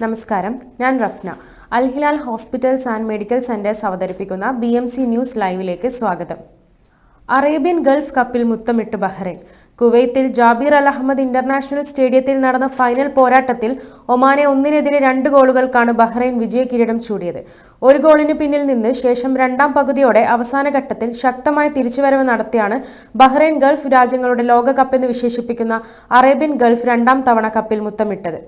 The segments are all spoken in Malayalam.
നമസ്കാരം, ഞാൻ Rafna. Al Hilal hospitals and medical centres അവതരിപ്പിക്കുന്ന BMC ന്യൂസ് ലൈവിലേക്ക് സ്വാഗതം. അറേബ്യൻ ഗൾഫ് കപ്പിൽ മുത്തമിട്ട് ബഹ്റൈൻ. കുവൈത്തിൽ ജാബിർ അൽ അഹമ്മദ് ഇന്റർനാഷണൽ സ്റ്റേഡിയത്തിൽ നടന്ന ഫൈനൽ പോരാട്ടത്തിൽ ഒമാനെ 1-2 ഗോളുകൾക്കാണ് ബഹ്റൈൻ വിജയകിരീടം ചൂടിയത്. ഒരു ഗോളിന് പിന്നിൽ നിന്ന് ശേഷം രണ്ടാം പകുതിയോടെ അവസാന ഘട്ടത്തിൽ ശക്തമായ തിരിച്ചുവരവ് നടത്തിയാണ് ബഹ്റൈൻ ഗൾഫ് രാജ്യങ്ങളുടെ ലോകകപ്പെന്ന് വിശേഷിപ്പിക്കുന്ന അറേബ്യൻ ഗൾഫ് രണ്ടാം തവണ കപ്പിൽ മുത്തമിട്ടത്.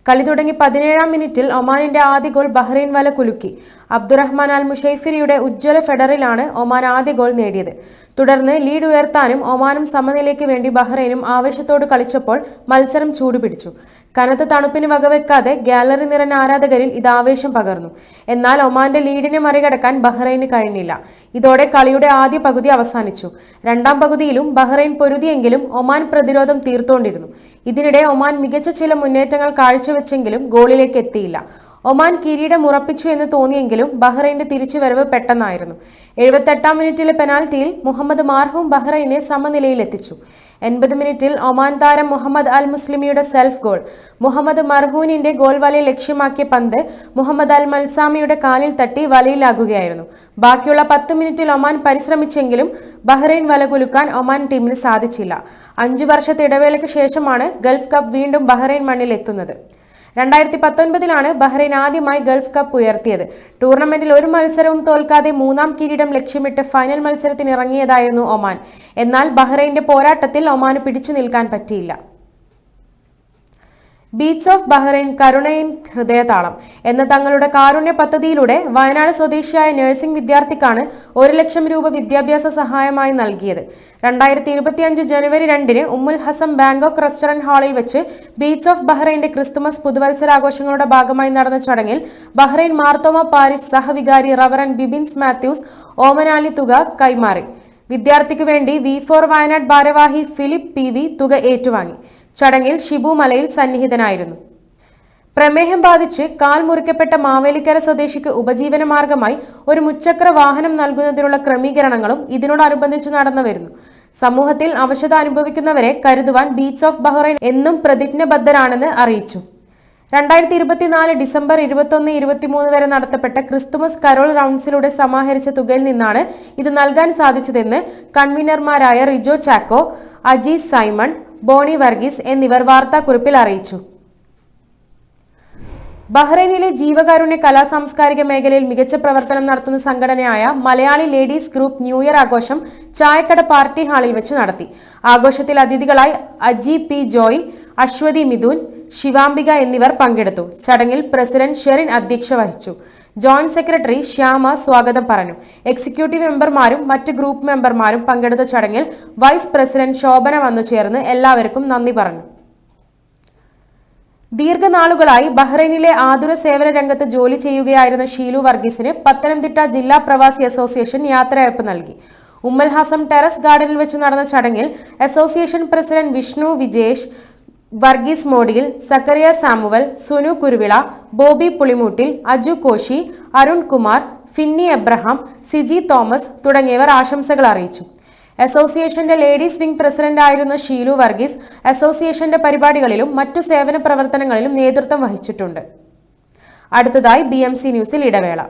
കളി തുടങ്ങി 17-ാം മിനിറ്റിൽ ഒമാനിന്റെ ആദ്യ ഗോൾ ബഹ്റൈൻ വല കുലുക്കി. അബ്ദുറഹ്മാൻ അൽ മുഷൈഫിരിയുടെ ഉജ്ജ്വല ഫെഡറിലാണ് ഒമാൻ ആദ്യ ഗോൾ നേടിയത്. തുടർന്ന് ലീഡ് ഉയർത്താനും ഒമാനും സമനിലയ്ക്ക് വേണ്ടി ബഹ്റൈനും ആവേശത്തോട് കളിച്ചപ്പോൾ മത്സരം ചൂടുപിടിച്ചു. കനത്ത തണുപ്പിന് വകവെക്കാതെ ഗാലറി നിറഞ്ഞ ആരാധകരിൽ ഇത് ആവേശം പകർന്നു. എന്നാൽ ഒമാന്റെ ലീഡിനെ മറികടക്കാൻ ബഹ്റൈന് കഴിഞ്ഞില്ല. ഇതോടെ കളിയുടെ ആദ്യ പകുതി അവസാനിച്ചു. രണ്ടാം പകുതിയിലും ബഹ്റൈൻ പൊരുതിയെങ്കിലും ഒമാൻ പ്രതിരോധം തീർത്തുകൊണ്ടിരുന്നു. ഇതിനിടെ ഒമാൻ മികച്ച ചില മുന്നേറ്റങ്ങൾ കാഴ്ചവെച്ചെങ്കിലും ഗോളിലേക്ക് എത്തിയില്ല. ഒമാൻ കിരീടം ഉറപ്പിച്ചു എന്ന് തോന്നിയെങ്കിലും ബഹ്റൈന്റെ തിരിച്ചുവരവ് പെട്ടെന്നായിരുന്നു. 78-ാം മിനിറ്റിലെ പെനാൽറ്റിയിൽ മുഹമ്മദ് മാർഹൂം ബഹ്റൈനെ സമനിലയിലെത്തിച്ചു. 80 മിനിറ്റിൽ ഒമാൻ താരം മുഹമ്മദ് അൽ മുസ്ലിമിയുടെ സെൽഫ് ഗോൾ. മുഹമ്മദ് മർഹൂനിന്റെ ഗോൾ വലയെ ലക്ഷ്യമാക്കിയ പന്ത് മുഹമ്മദ് അൽ മൽസാമിയുടെ കാലിൽ തട്ടി വലയിലാകുകയായിരുന്നു. ബാക്കിയുള്ള 10 മിനിറ്റിൽ ഒമാൻ പരിശ്രമിച്ചെങ്കിലും ബഹ്റൈൻ വലകുലുക്കാൻ ഒമാൻ ടീമിന് സാധിച്ചില്ല. 5 വർഷത്തെ ഇടവേളയ്ക്ക് ശേഷമാണ് ഗൾഫ് കപ്പ് വീണ്ടും ബഹ്റൈൻ മണ്ണിൽ എത്തുന്നത്. 2019-ലാണ് ബഹ്റൈൻ ആദ്യമായി ഗൾഫ് കപ്പ് ഉയർത്തിയത്. ടൂർണമെന്റിൽ ഒരു മത്സരവും തോൽക്കാതെ 3-ാം കിരീടം ലക്ഷ്യമിട്ട് ഫൈനൽ മത്സരത്തിന് ഇറങ്ങിയതായിരുന്നു ഒമാൻ. എന്നാൽ ബഹ്റൈന്റെ പോരാട്ടത്തിൽ ഒമാന് പിടിച്ചു നിൽക്കാൻ പറ്റിയില്ല. ബീച്ച് ഓഫ് ബഹ്റൈൻ കരുണയിൻ ഹൃദയതാളം എന്ന തങ്ങളുടെ കാരുണ്യ പദ്ധതിയിലൂടെ വയനാട് സ്വദേശിയായ നഴ്സിംഗ് വിദ്യാർത്ഥിക്കാണ് 1 ലക്ഷം രൂപ വിദ്യാഭ്യാസ സഹായമായി നൽകിയത്. 2025 ജനുവരി 2-ന് ഉമ്മുൽ ഹസം ബാങ്കോക്ക് റെസ്റ്റോറന്റ് ഹാളിൽ വെച്ച് ബീച്ച് ഓഫ് ബഹ്റൈന്റെ ക്രിസ്തുമസ് പുതുവത്സരാഘോഷങ്ങളുടെ ഭാഗമായി നടന്ന ചടങ്ങിൽ ബഹ്റൈൻ മാർത്തോമ പാരിഷ് സഹവികാരി റവറൻ ബിബിൻസ് മാത്യൂസ് ഓമനാലി തുക കൈമാറി. വിദ്യാർത്ഥിക്കു വേണ്ടി V4 വയനാട് ഭാരവാഹി ഫിലിപ്പ് PV തുക ഏറ്റുവാങ്ങി. ചടങ്ങിൽ ഷിബു മലയിൽ സന്നിഹിതനായിരുന്നു. പ്രമേഹം ബാധിച്ച് കാൽ മുറിക്കപ്പെട്ട മാവേലിക്കര സ്വദേശിക്ക് ഉപജീവന മാർഗമായി ഒരു മുച്ചക്ര വാഹനം നൽകുന്നതിനുള്ള ക്രമീകരണങ്ങളും ഇതിനോടനുബന്ധിച്ച് നടന്നു വരുന്നു. സമൂഹത്തിൽ അവശത അനുഭവിക്കുന്നവരെ കരുതുവാൻ ബീച്ച് ഓഫ് ബഹ്റൈൻ എന്നും പ്രതിജ്ഞബദ്ധരാണെന്ന് അറിയിച്ചു. 2024 ഡിസംബർ 21-23 വരെ നടത്തപ്പെട്ട ക്രിസ്തുമസ് കരോൾ റൗണ്ട്സിലൂടെ സമാഹരിച്ച തുകയിൽ നിന്നാണ് ഇത് നൽകാൻ സാധിച്ചതെന്ന് കൺവീനർമാരായ റിജോ ചാക്കോ, അജീസ് സൈമൺ, ബോണി വർഗീസ് എന്നിവർ വാർത്താക്കുറിപ്പിൽ അറിയിച്ചു. ബഹ്റൈനിലെ ജീവകാരുണ്യ സാംസ്കാരിക മേഖലയിൽ മികച്ച പ്രവർത്തനം നടത്തുന്ന സംഘടനയായ Malayali ladies group new year ആഘോഷം ചായക്കട പാർട്ടി ഹാളിൽ വെച്ച് നടത്തി. ആഘോഷത്തിൽ അതിഥികളായി അജി P. ജോയ്, അശ്വതി മിഥുൻ, ശിവാംബിക എന്നിവർ പങ്കെടുത്തു. ചടങ്ങിൽ പ്രസിഡന്റ് ഷെറിൻ അധ്യക്ഷ വഹിച്ചു. ജോയിന്റ് സെക്രട്ടറി ശ്യാമ സ്വാഗതം പറഞ്ഞു. എക്സിക്യൂട്ടീവ് മെമ്പർമാരും മറ്റ് ഗ്രൂപ്പ് മെമ്പർമാരും പങ്കെടുത്ത ചടങ്ങിൽ വൈസ് പ്രസിഡന്റ് ശോഭന വന്നു ചേർന്ന് എല്ലാവർക്കും നന്ദി പറഞ്ഞു. ദീർഘനാളുകളായി ബഹ്റൈനിലെ ആതുര സേവന രംഗത്ത് ജോലി ചെയ്യുകയായിരുന്ന ഷീലു വർഗീസിന് പത്തനംതിട്ട ജില്ലാ പ്രവാസി അസോസിയേഷൻ യാത്രയയപ്പ് നൽകി. ഉമ്മൽ ഹസം ടെറസ് ഗാർഡനിൽ വെച്ച് നടന്ന ചടങ്ങിൽ അസോസിയേഷൻ പ്രസിഡന്റ് വിഷ്ണു വിജേഷ്, വർഗീസ് മോഡിയിൽ, സക്കറിയ സാമുവൽ, സുനു കുരുവിള, ബോബി പുളിമൂട്ടിൽ, അജു കോശി, അരുൺ കുമാർ, ഫിന്നി എബ്രഹാം, സിജി തോമസ് തുടങ്ങിയവർ ആശംസകൾ അറിയിച്ചു. അസോസിയേഷന്റെ ലേഡീസ് വിംഗ് പ്രസിഡന്റായിരുന്ന ഷീലു വർഗീസ് അസോസിയേഷന്റെ പരിപാടികളിലും മറ്റു സേവന പ്രവർത്തനങ്ങളിലും നേതൃത്വം വഹിച്ചിട്ടുണ്ട്. അടുത്തതായി BMC ന്യൂസിൽ ഇടവേള.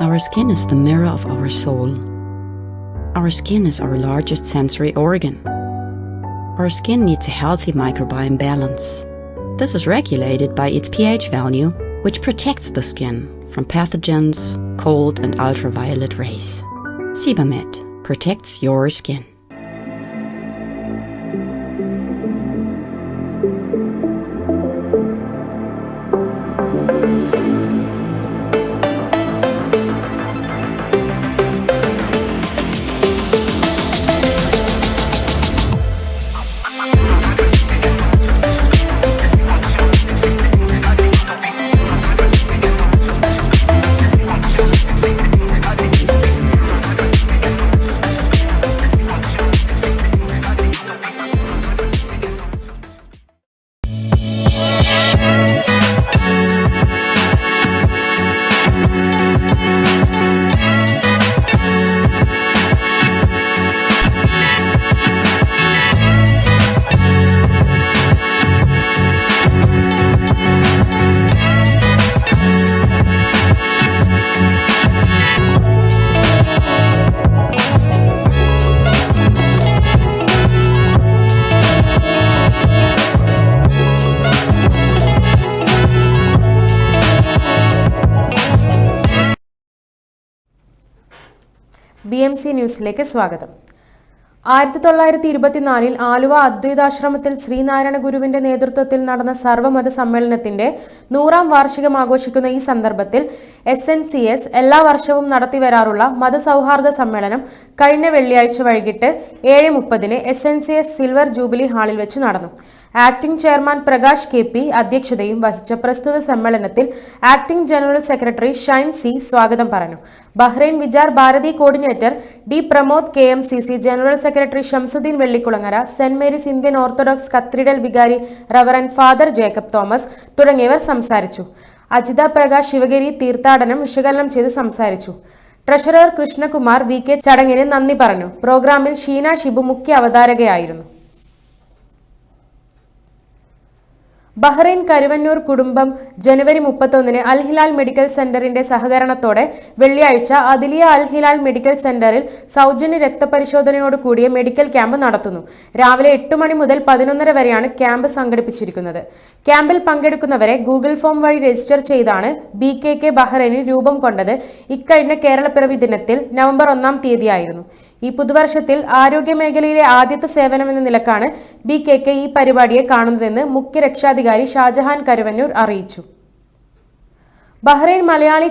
Our skin is the mirror of our soul. Our skin is our largest sensory organ. Our skin needs a healthy microbiome balance. This is regulated by its pH value, which protects the skin from pathogens, cold and ultraviolet rays. Sebamed protects your skin. BMC ന്യൂസിലേക്ക് സ്വാഗതം. 1924 ആലുവ അദ്വൈതാശ്രമത്തിൽ ശ്രീനാരായണ ഗുരുവിന്റെ നേതൃത്വത്തിൽ നടന്ന സർവ്വമത സമ്മേളനത്തിന്റെ 100ാം വാർഷികം ആഘോഷിക്കുന്ന ഈ സന്ദർഭത്തിൽ SNCS എല്ലാ വർഷവും നടത്തിവരാറുള്ള മതസൗഹാർദ്ദ സമ്മേളനം കഴിഞ്ഞ വെള്ളിയാഴ്ച വൈകിട്ട് 7:30 SNCS സിൽവർ ജൂബിലി ഹാളിൽ വെച്ച് നടന്നു. ആക്ടിംഗ് ചെയർമാൻ പ്രകാശ് KP അധ്യക്ഷതയും വഹിച്ച പ്രസ്തുത സമ്മേളനത്തിൽ acting general secretary Shine C സ്വാഗതം പറഞ്ഞു. Bahrain Vichar Bharathi coordinator D Pramod KMCC general secretary Shamsuddin Vellikkulangara, saint Mary's Indian orthodox cathedral വികാരി റവറൻ ഫാദർ ജേക്കബ് തോമസ് തുടങ്ങിയവർ സംസാരിച്ചു. അജിത പ്രകാശ് ശിവഗിരി തീർത്ഥാടനം വിശകലനം ചെയ്ത് സംസാരിച്ചു. ട്രഷറർ കൃഷ്ണകുമാർ VK ചടങ്ങിന് നന്ദി പറഞ്ഞു. പ്രോഗ്രാമിൽ ഷീന ഷിബു മുഖ്യ അവതാരകയായിരുന്നു. ബഹ്റൈൻ കരുവന്നൂർ കുടുംബം ജനുവരി 31 അൽ ഹിലാൽ മെഡിക്കൽ സെന്ററിന്റെ സഹകരണത്തോടെ വെള്ളിയാഴ്ച അദിലിയ അൽ ഹിലാൽ മെഡിക്കൽ സെന്ററിൽ സൗജന്യ രക്തപരിശോധനയോട് കൂടിയ മെഡിക്കൽ ക്യാമ്പ് നടത്തുന്നു. രാവിലെ 8 മണി മുതൽ 11:30 വരെയാണ് ക്യാമ്പ് സംഘടിപ്പിച്ചിരിക്കുന്നത്. ക്യാമ്പിൽ പങ്കെടുക്കുന്നവരെ ഗൂഗിൾ ഫോം വഴി രജിസ്റ്റർ ചെയ്താണ് BKK ബഹ്റൈനിൽ രൂപം കൊണ്ടത്. ഇക്കഴിഞ്ഞ കേരളപ്പിറവി ദിനത്തിൽ നവംബർ 1-ാം തീയതിയായിരുന്നു. ഈ പുതുവർഷത്തിൽ ആരോഗ്യ മേഖലയിലെ ആദ്യത്തെ സേവനമെന്ന നിലക്കാണ് BKK ഈ പരിപാടിയെ കാണുന്നതെന്ന് മുഖ്യ രക്ഷാധികാരി ഷാജഹാൻ കരുവന്നൂർ അറിയിച്ചു. ബഹ്റൈൻ മലയാളി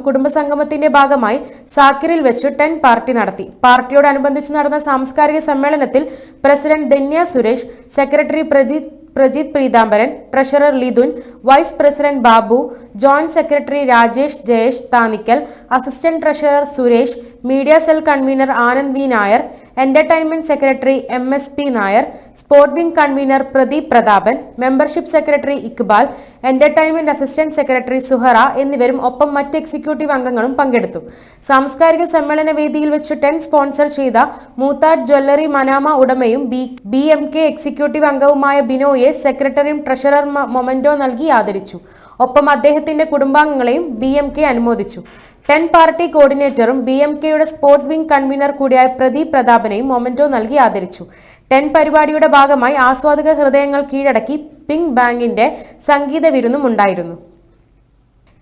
കുടുംബസംഗമത്തിന്റെ ഭാഗമായി സാക്കിറിൽ വെച്ച് ടെൻ പാർട്ടി നടത്തി. പാർട്ടിയോടനുബന്ധിച്ച് നടന്ന സാംസ്കാരിക സമ്മേളനത്തിൽ president Dhanya Suresh, secretary Prajith Peethambaran, treasurer Lithun, vice president Babu, joint secretary Rajesh Jayesh Thanikkal, assistant treasurer Suresh, media cell convener Anand V Nair, entertainment secretary MSP Nair, sport wing convener Pradeep Prathapan, membership secretary Iqbal, entertainment assistant secretary Suhara എന്നിവരും ഒപ്പം മറ്റ് എക്സിക്യൂട്ടീവ് അംഗങ്ങളും പങ്കെടുത്തു. സാംസ്കാരിക സമ്മേളന വേദിയിൽ വെച്ച് ടെൻ സ്പോൺസർ ചെയ്ത മൂത്താഡ് ജ്വല്ലറി മനാമ ഉടമയും BMK എക്സിക്യൂട്ടീവ് അംഗവുമായ ബിനോയെ സെക്രട്ടറിയും ട്രഷറർ മൊമെന്റോ നൽകി ആദരിച്ചു. ഒപ്പം അദ്ദേഹത്തിന്റെ കുടുംബാംഗങ്ങളെയും BMK അനുമോദിച്ചു. ടെൻ പാർട്ടി കോർഡിനേറ്ററും BMKയുടെ സ്പോർട് വിംഗ് കൺവീനർ കൂടിയായ പ്രദീപ് പ്രതാപനെയും മൊമെന്റോ നൽകി ആദരിച്ചു. ടെൻ പരിപാടിയുടെ ഭാഗമായി ആസ്വാദക ഹൃദയങ്ങൾ കീഴടക്കി പിങ്ക് ബാങ്കിന്റെ സംഗീത വിരുന്നും ഉണ്ടായിരുന്നു.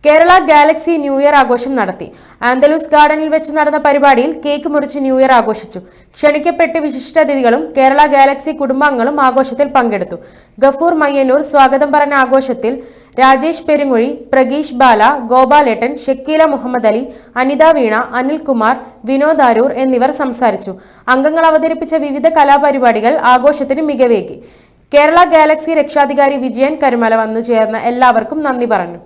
കേരള ഗാലക്സി ന്യൂ ഇയർ ആഘോഷം നടത്തി. ആന്തലൂസ് ഗാർഡനിൽ വെച്ച് നടന്ന പരിപാടിയിൽ കേക്ക് മുറിച്ച് ന്യൂ ഇയർ ആഘോഷിച്ചു. ക്ഷണിക്കപ്പെട്ട് വിശിഷ്ടാതിഥികളും കേരള ഗാലക്സി കുടുംബാംഗങ്ങളും ആഘോഷത്തിൽ പങ്കെടുത്തു. ഗഫൂർ മയ്യന്നൂർ സ്വാഗതം പറഞ്ഞ ആഘോഷത്തിൽ രാജേഷ് പെരുങ്ങുഴി, പ്രഗീഷ് ബാല, ഗോപാലേട്ടൻ, ഷക്കീല മുഹമ്മദ് അലി, അനിത വീണ, അനിൽകുമാർ, വിനോദ് ആരൂർ എന്നിവർ സംസാരിച്ചു. അംഗങ്ങൾ അവതരിപ്പിച്ച വിവിധ കലാപരിപാടികൾ ആഘോഷത്തിന് മികവേകി. കേരള ഗാലക്സി രക്ഷാധികാരി വിജയൻ കരുമല വന്നു ചേർന്ന എല്ലാവർക്കും നന്ദി പറഞ്ഞു.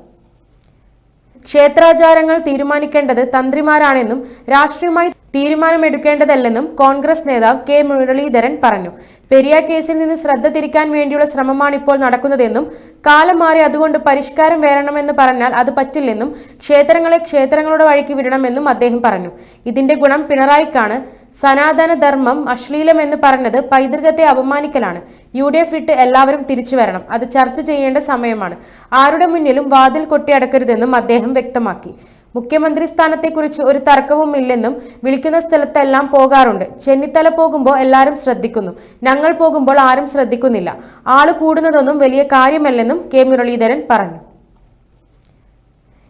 ക്ഷേത്രാചാരങ്ങൾ തീരുമാനിക്കേണ്ടത് തന്ത്രിമാരാണെന്നും രാഷ്ട്രീയമായി തീരുമാനമെടുക്കേണ്ടതല്ലെന്നും കോൺഗ്രസ് നേതാവ് K മുരളീധരൻ പറഞ്ഞു. പെരിയ കേസിൽ നിന്ന് ശ്രദ്ധ തിരിക്കാൻ വേണ്ടിയുള്ള ശ്രമമാണിപ്പോൾ നടക്കുന്നതെന്നും കാലം മാറി അതുകൊണ്ട് പരിഷ്കാരം വരണമെന്ന് പറഞ്ഞാൽ അത് പറ്റില്ലെന്നും ക്ഷേത്രങ്ങളെ ക്ഷേത്രങ്ങളുടെ വഴിക്ക് വിടണമെന്നും അദ്ദേഹം പറഞ്ഞു. ഇതിന്റെ ഗുണം പിണറായിക്കാണ്. സനാതന ധർമ്മം അശ്ലീലമെന്ന് പറഞ്ഞത് പൈതൃകത്തെ അപമാനിക്കലാണ്. UDF വിട്ട് എല്ലാവരും തിരിച്ചു വരണം. അത് ചർച്ച ചെയ്യേണ്ട സമയമാണ്. ആരുടെ മുന്നിലും വാതിൽ കൊട്ടിയടക്കരുതെന്നും അദ്ദേഹം വ്യക്തമാക്കി. മുഖ്യമന്ത്രി സ്ഥാനത്തെക്കുറിച്ച് ഒരു തർക്കവും ഇല്ലെന്നും വിളിക്കുന്ന സ്ഥലത്തെല്ലാം പോകാറുണ്ട്. ചെന്നിത്തല പോകുമ്പോൾ എല്ലാവരും ശ്രദ്ധിക്കുന്നു, ഞങ്ങൾ പോകുമ്പോൾ ആരും ശ്രദ്ധിക്കുന്നില്ല. ആള് കൂടുന്നതൊന്നും വലിയ കാര്യമല്ലെന്നും K മുരളീധരൻ പറഞ്ഞു.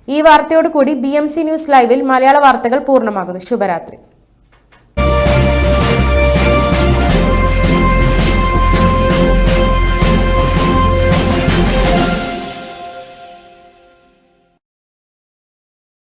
ഈ വാർത്തയോടുകൂടി BMC ന്യൂസ് ലൈവിൽ മലയാള വാർത്തകൾ പൂർണ്ണമാകുന്നു. ശുഭരാത്രി.